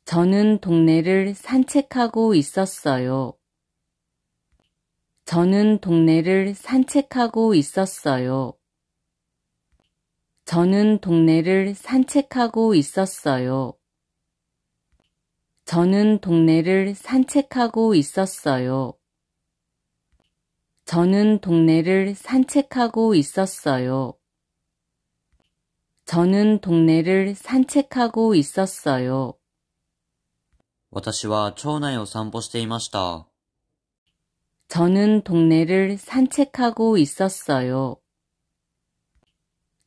저는 동네를 산책하고 있었어요. 저는 동네를 산책하고 있었어요. 저는 동네를 산책하고 있었어요. 저는 동네를 산책하고 있었어요. 저는 동네를 산책하고 있었어요. 저는 동네를 산책하고 있었어요. 私は町内を散歩していました。 저는 동네를 산책하고 있었어요.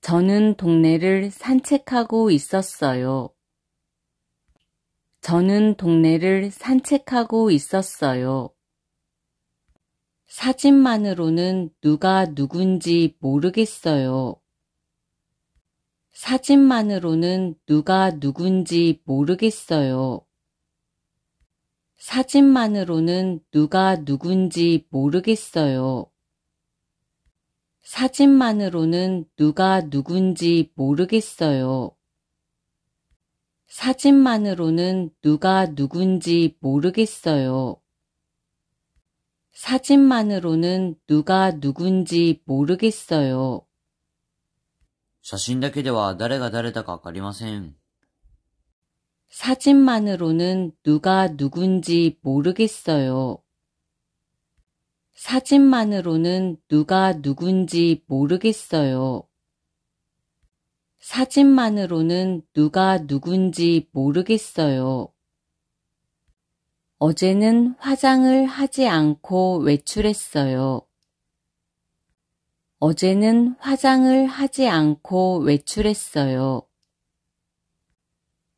저는 동네를 산책하고 있었어요. 저는 동네를 산책하고 있었어요. 사진만으로는 누가 누군지 모르겠어요. 사진만으로는 누가 누군지 모르겠어요. 사진만으로는 누가 누군지 모르겠어요. 사진만으로는 누가 누군지 모르겠어요. 사진만으로는 누가 누군지 모르겠어요. 사진만으로는 누가 누군지 모르겠어요. 写真だけでは誰が誰だかわかりません。 사진만으로는 누가 누군지 모르겠어요. 사진만으로는 누가 누군지 모르겠어요. 사진만으로는 누가 누군지 모르겠어요. 어제는 화장을 하지 않고 외출했어요. 어제는 화장을 하지 않고 외출했어요.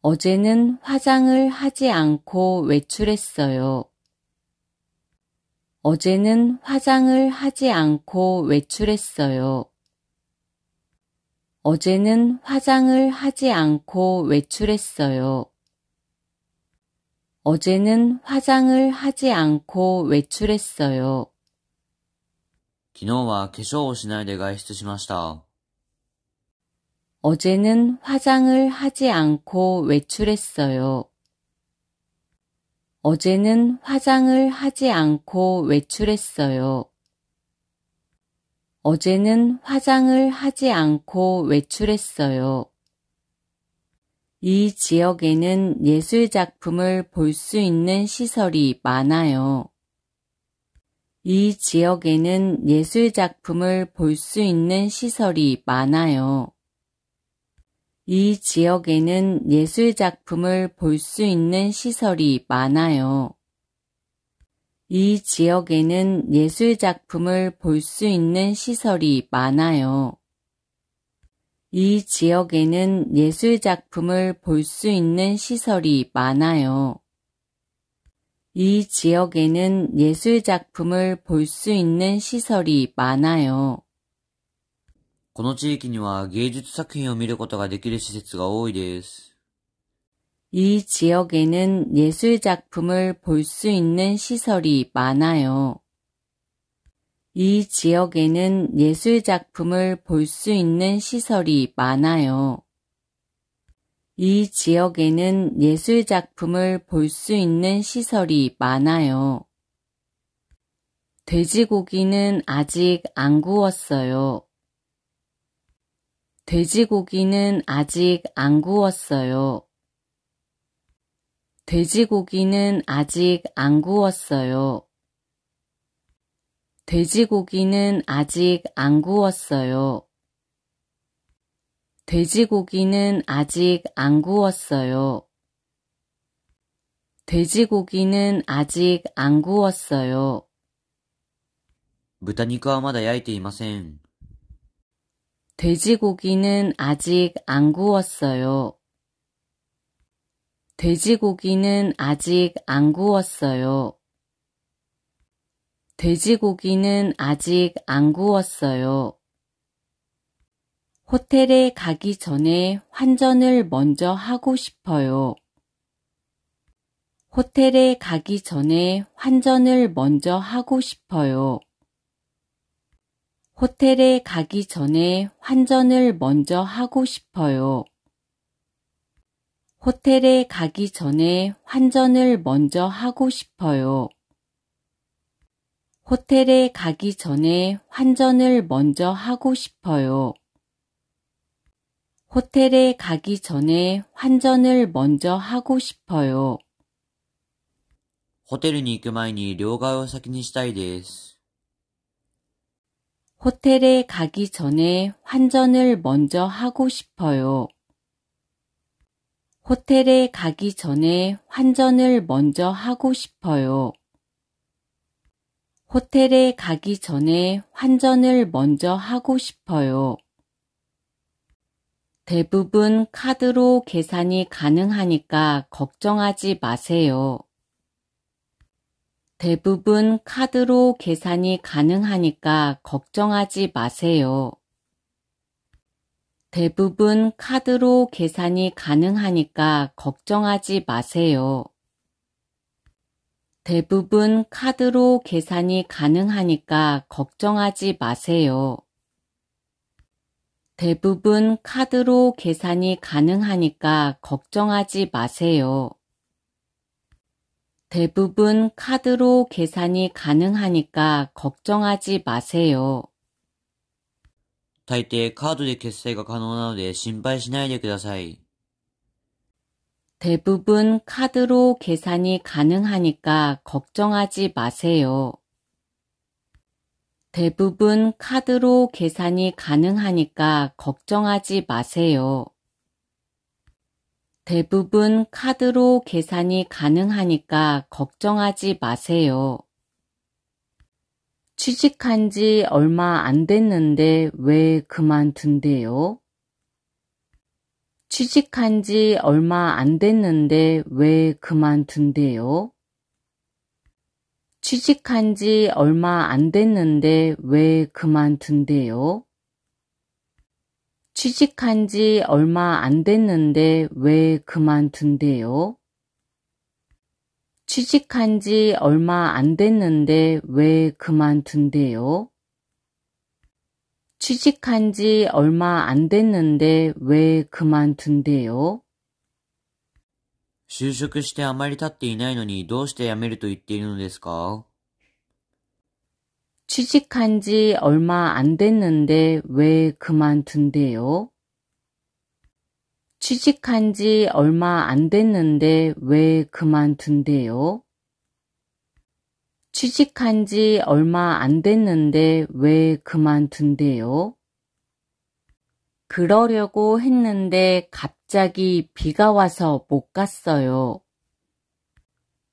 어제는 화장을 하지 않고 외출했어요. 어제는 화장을 하지 않고 외출했어요. 어제는 화장을 하지 않고 외출했어요. 어제는 화장을 하지 않고 외출했어요. 昨日は化粧をしないで外出しました。 어제는 화장을 하지 않고 외출했어요. 어제는 화장을 하지 않고 외출했어요. 어제는 화장을 하지 않고 외출했어요. 이 지역에는 예술 작품을 볼 수 있는 시설이 많아요. 이 지역에는 예술 작품을 볼 수 있는 시설이 많아요. 이 지역에는 예술 작품을 볼 수 있는 시설이 많아요. 이 지역에는 예술 작품을 볼 수 있는 시설이 많아요. 이 지역에는 예술 작품을 볼 수 있는 시설이 많아요. 이 지역에는 예술 작품을 볼 수 있는 시설이 많아요. この地域には芸術作品を見ることができる施設が多いです。 이 지역에는 예술 작품을 볼 수 있는 시설이 많아요. 이 지역에는 예술 작품을 볼 수 있는 시설이 많아요. 이 지역에는 예술 작품을 볼 수 있는 시설이 많아요. 돼지고기는 아직 안 구웠어요. 돼지고기는 아직 안 구웠어요. 돼지고기는 아직 안 구웠어요. 돼지고기는 아직 안 구웠어요. 돼지고기는 아직 안 구웠어요. 돼지고기는 아직 안 구웠어요. 豚肉はまだ焼いていません。 돼지고기는 아직 안 구웠어요. 돼지고기는 아직 안 구웠어요. 돼지고기는 아직 안 구웠어요. 호텔에 가기 전에 환전을 먼저 하고 싶어요. 호텔에 가기 전에 환전을 먼저 하고 싶어요. 호텔에 가기 전에 환전을 먼저 하고 싶어요. 호텔에 가기 전에 환전을 먼저 하고 싶어요. 호텔에 가기 전에 환전을 먼저 하고 싶어요. 호텔에 가기 전에 환전을 먼저 하고 싶어요. ホテルに行く前に両替を先にしたいです。호텔에 가기 전에 환전을 먼저 하고 싶어요. 호텔에 가기 전에 환전을 먼저 하고 싶어요. 호텔에 가기 전에 환전을 먼저 하고 싶어요. 대부분 카드로 계산이 가능하니까 걱정하지 마세요. 대부분 카드로 계산이 가능하니까 걱정하지 마세요. 대부분 카드로 계산이 가능하니까 걱정하지 마세요. 대부분 카드로 계산이 가능하니까 걱정하지 마세요. 대부분 카드로 계산이 가능하니까 걱정하지 마세요. 대부분 카드로 계산이 가능하니까 걱정하지 마세요. 大抵カードで決済が可能なので心配しないでください。 대부분 카드로 계산이 가능하니까 걱정하지 마세요. 대부분 카드로 계산이 가능하니까 걱정하지 마세요. 대부분 카드로 계산이 가능하니까 걱정하지 마세요. 취직한 지 얼마 안 됐는데 왜 그만둔대요? 취직한 지 얼마 안 됐는데 왜 그만둔대요? 취직한 지 얼마 안 됐는데 왜 그만둔대요? 취직한 지 얼마 안 됐는데 왜 그만둔대요? 취직한 지 얼마 안 됐는데 왜 그만둔대요? 취직한 지 얼마 안 됐는데 왜 그만둔대요? 就職してあまり経っていないのにどうして辞めると言っているのですか？ 취직한 지 얼마 안 됐는데 왜 그만둔대요? 취직한 지 얼마 안 됐는데 왜 그만둔대요? 취직한 지 얼마 안 됐는데 왜 그만둔대요? 그러려고 했는데 갑자기 비가 와서 못 갔어요.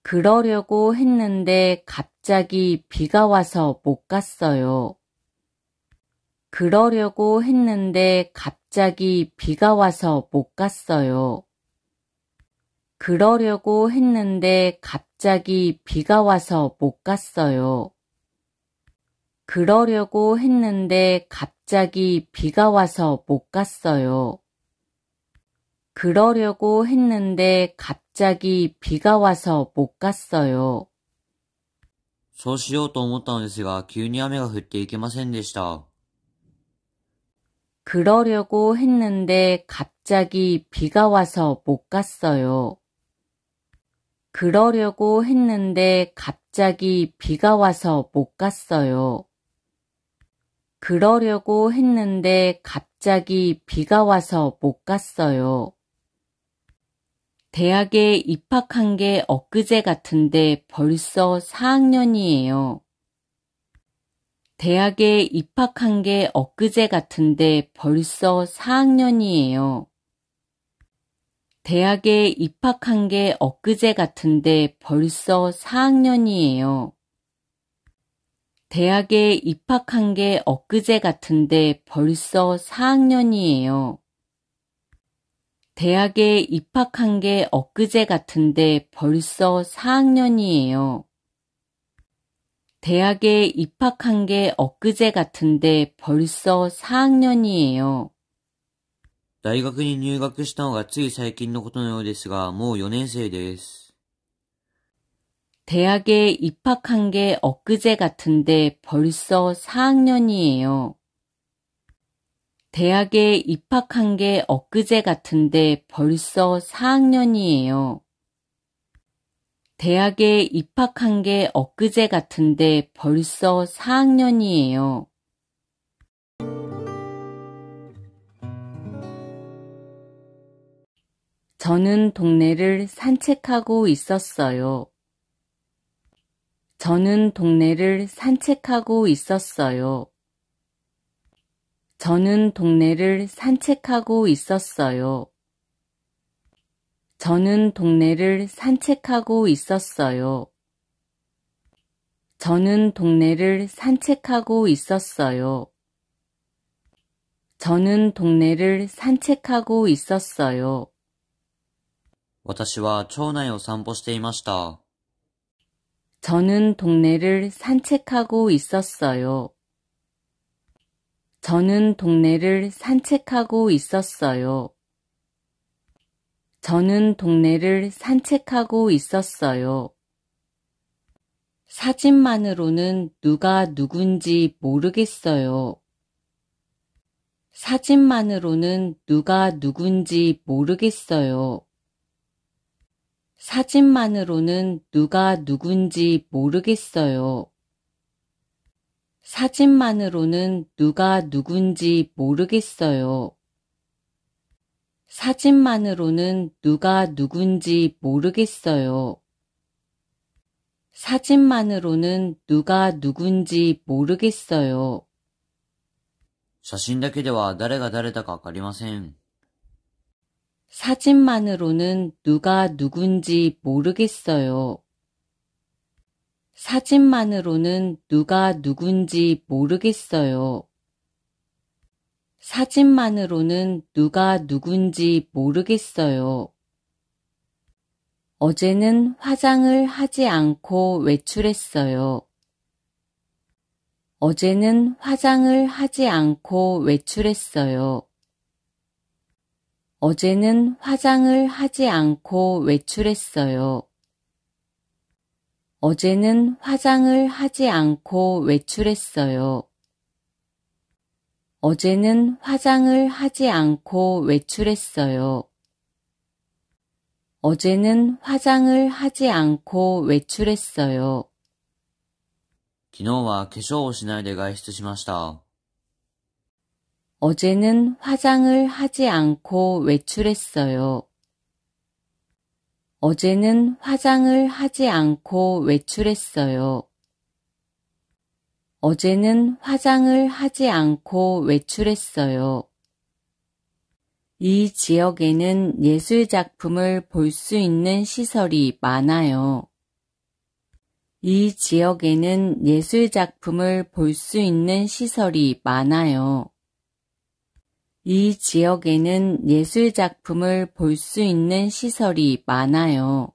그러려고 했는데 갑자기 비가 와서 못 갔어요. 그러려고 했는데 갑자기 비가 와서 못 갔어요. 그러려고 했는데 갑자기 비가 와서 못 갔어요. 그러려고 했는데 갑자기 비가 와서 못 갔어요. 그러려고 했는데 갑자기 비가 와서 못 갔어요. そうしようと思ったのですが、急に雨が降っていけませんでした。 그러려고 했는데 갑자기 비가 와서 못 갔어요. 그러려고 했는데 갑자기 비가 와서 못 갔어요. 그러려고 했는데 갑자기 비가 와서 못 갔어요. 대학에 입학한 게 엊그제 같은데 벌써 4학년이에요. 대학에 입학한 게 엊그제 같은데 벌써 4학년이에요. 대학에 입학한 게 엊그제 같은데 벌써 4학년이에요. 대학에 입학한 게 엊그제 같은데 벌써 4학년이에요. 대학에 입학한 게 엊그제 같은데 벌써 4학년이에요. 대학에 입학한 게 엊그제 같은데 벌써 4학년이에요. 大学に入学したのがつい最近のことのようですが、もう4年生です。 대학에 입학한 게 엊그제 같은데 벌써 4학년이에요. 대학에 입학한 게 엊그제 같은데 벌써 4학년이에요. 대학에 입학한 게 엊그제 같은데 벌써 4학년이에요. 저는 동네를 산책하고 있었어요. 저는 동네를 산책하고 있었어요. 저는 동네를 산책하고 있었어요. 저는 동네를 산책하고 있었어요. 저는 동네를 산책하고 있었어요. 저는 동네를 산책하고 있었어요. 私は町内を散歩していました。 저는 동네를 산책하고 있었어요. 저는 동네를 산책하고 있었어요. 저는 동네를 산책하고 있었어요. 사진만으로는 누가 누군지 모르겠어요. 사진만으로는 누가 누군지 모르겠어요. 사진만으로는 누가 누군지 모르겠어요. 사진만으로는 누가 누군지 모르겠어요. 사진만으로는 누가 누군지 모르겠어요. 사진만으로는 누가 누군지 모르겠어요. 写真だけでは誰が誰だかわかりません。 사진만으로는 누가 누군지 모르겠어요. 사진만으로는 누가 누군지 모르겠어요. 사진만으로는 누가 누군지 모르겠어요. 어제는 화장을 하지 않고 외출했어요. 어제는 화장을 하지 않고 외출했어요. 어제는 화장을 하지 않고 외출했어요. 어제는 화장을 하지 않고 외출했어요. 어제는 화장을 하지 않고 외출했어요. 어제는 화장을 하지 않고 외출했어요. 昨日は化粧をしないで外出しました。 어제는 화장을 하지 않고 외출했어요. 어제는 화장을 하지 않고 외출했어요. 어제는 화장을 하지 않고 외출했어요. 이 지역에는 예술 작품을 볼 수 있는 시설이 많아요. 이 지역에는 예술 작품을 볼 수 있는 시설이 많아요. 이 지역에는 예술 작품을 볼 수 있는 시설이 많아요.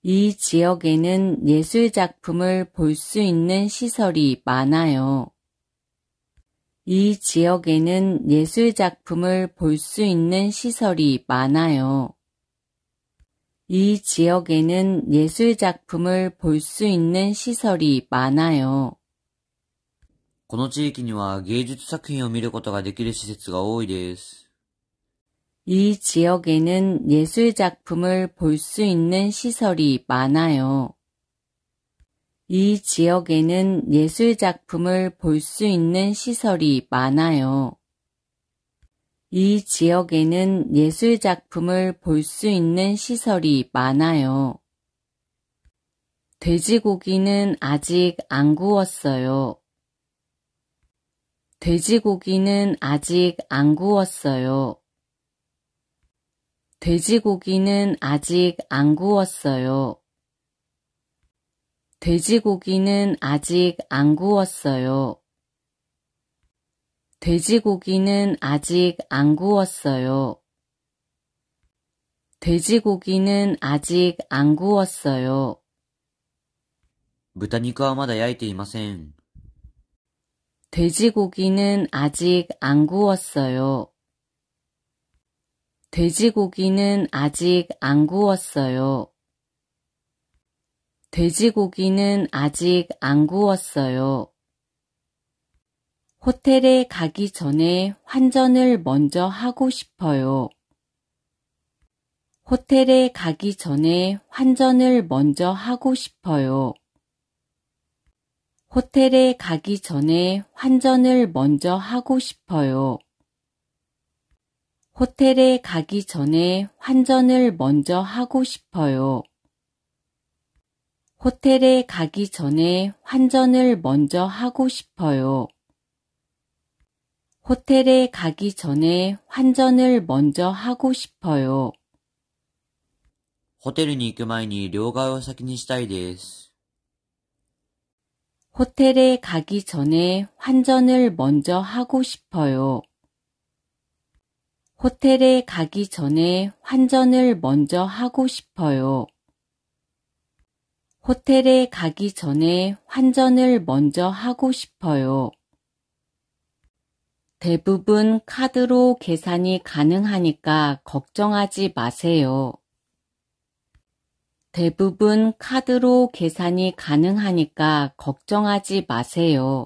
이 지역에는 예술 작품을 볼 수 있는 시설이 많아요. 이 지역에는 예술 작품을 볼 수 있는 시설이 많아요. 이 지역에는 예술 작품을 볼 수 있는 시설이 많아요. この地域には芸術作品を見ることができる施設が多いです。 이 지역에는 예술 작품을 볼 수 있는 시설이 많아요. 이 지역에는 예술 작품을 볼 수 있는 시설이 많아요. 이 지역에는 예술 작품을 볼 수 있는 시설이 많아요. 돼지고기는 아직 안 구웠어요. 돼지고기는 아직 안 구웠어요. 돼지고기는 아직 안 구웠어요. 돼지고기는 아직 안 구웠어요. 돼지고기는 아직 안 구웠어요. 돼지고기는 아직 안 구웠어요. 豚肉はまだ焼いていません。 돼지고기는 아직 안 구웠어요. 돼지고기는 아직 안 구웠어요. 돼지고기는 아직 안 구웠어요. 호텔에 가기 전에 환전을 먼저 하고 싶어요. 호텔에 가기 전에 환전을 먼저 하고 싶어요. 호텔에 가기 전에 환전을 먼저 하고 싶어요. 호텔에 가기 전에 환전을 먼저 하고 싶어요. 호텔에 가기 전에 환전을 먼저 하고 싶어요. 호텔에 가기 전에 환전을 먼저 하고 싶어요. ホテルに行く前に両替を先にしたいです。 호텔에 가기 전에 환전을 먼저 하고 싶어요. 호텔에 가기 전에 환전을 먼저 하고 싶어요. 호텔에 가기 전에 환전을 먼저 하고 싶어요. 대부분 카드로 계산이 가능하니까 걱정하지 마세요. 대부분 카드로 계산이 가능하니까 걱정하지 마세요.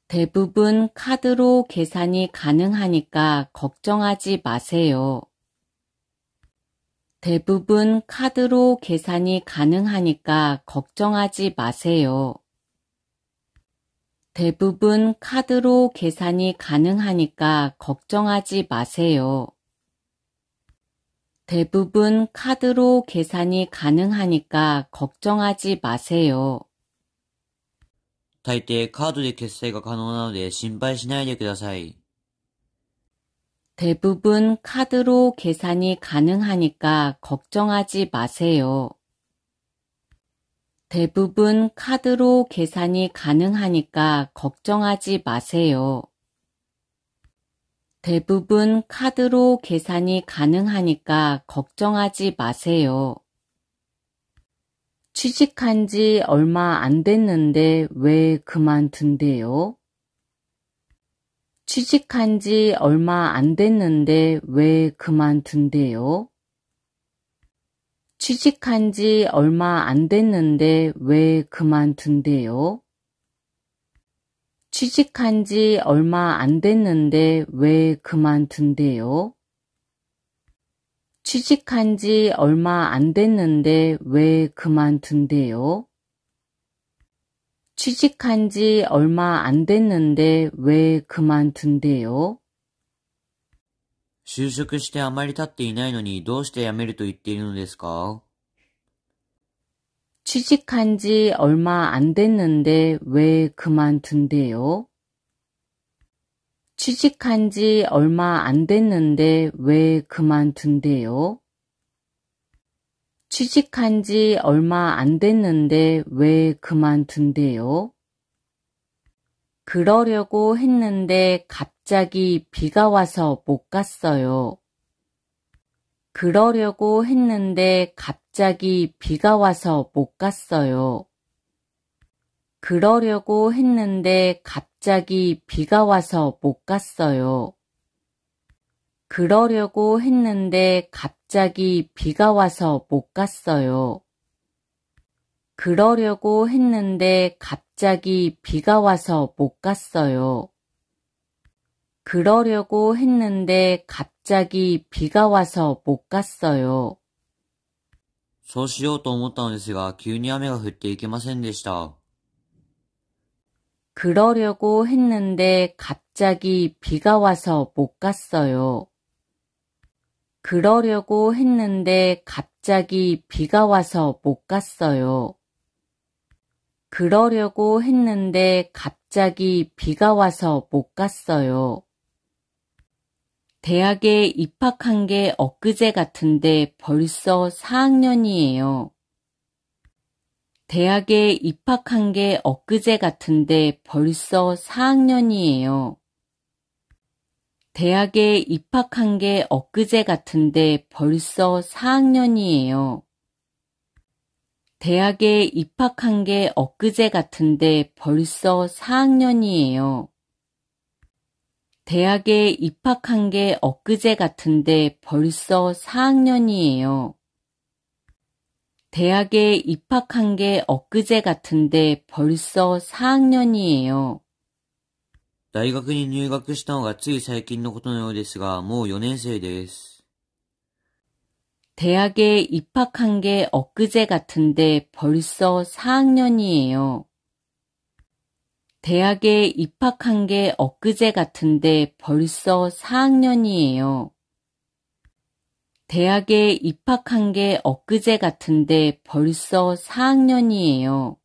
대부분 카드로 계산이 가능하니까 걱정하지 마세요. 대부분 카드로 계산이 가능하니까 걱정하지 마세요. 대부분 카드로 계산이 가능하니까 걱정하지 마세요. 대부분 카드로 계산이 가능하니까 걱정하지 마세요. 大抵カードで決済が可能なので心配しないでください。 대부분 카드로 계산이 가능하니까 걱정하지 마세요. 대부분 카드로 계산이 가능하니까 걱정하지 마세요. 대부분 카드로 계산이 가능하니까 걱정하지 마세요. 취직한 지 얼마 안 됐는데 왜 그만둔대요? 취직한 지 얼마 안 됐는데 왜 그만둔대요? 취직한 지 얼마 안 됐는데 왜 그만둔대요? 취직한 지 얼마 안 됐는데 왜 그만둔대요? 취직한 지 얼마 안 됐는데 왜 그만둔대요? 취직한 지 얼마 안 됐는데 왜 그만둔대요? 就職してあまり経っていないのにどうして辞めると言っているのですか？ 취직한 지 얼마 안 됐는데 왜 그만둔대요? 취직한 지 얼마 안 됐는데 왜 그만둔대요? 취직한 지 얼마 안 됐는데 왜 그만둔대요? 그러려고 했는데 갑자기 비가 와서 못 갔어요. 그러려고 했는데 갑자기 비가 와서 못 갔어요. 그러려고 했는데 갑자기 비가 와서 못 갔어요. 그러려고 했는데 갑자기 비가 와서 못 갔어요. 그러려고 했는데 갑자기 비가 와서 못 갔어요. 그러려고 했는데 갑자기 비가 와서 못 갔어요. そうしようと思ったのですが、急に雨が降っていけませんでした。 그러려고 했는데 갑자기 비가 와서 못 갔어요. 그러려고 했는데 갑자기 비가 와서 못 갔어요. 그러려고 했는데 갑자기 비가 와서 못 갔어요. 대학에 입학한 게 엊그제 같은데 벌써 4학년이에요. 대학에 입학한 게 엊그제 같은데 벌써 4학년이에요. 대학에 입학한 게 엊그제 같은데 벌써 4학년이에요. 대학에 입학한 게 엊그제 같은데 벌써 4학년이에요. 대학에 입학한 게 엊그제 같은데 벌써 4학년이에요. 대학에 입학한 게 엊그제 같은데 벌써 4학년이에요. 大学に入学したのがつい最近のことのようですが、もう4年生です。대학에 입학한 게 엊그제 같은데 벌써 4학년이에요. 대학에 입학한 게 엊그제 같은데 벌써 4학년이에요. 대학에 입학한 게 엊그제 같은데 벌써 4학년이에요.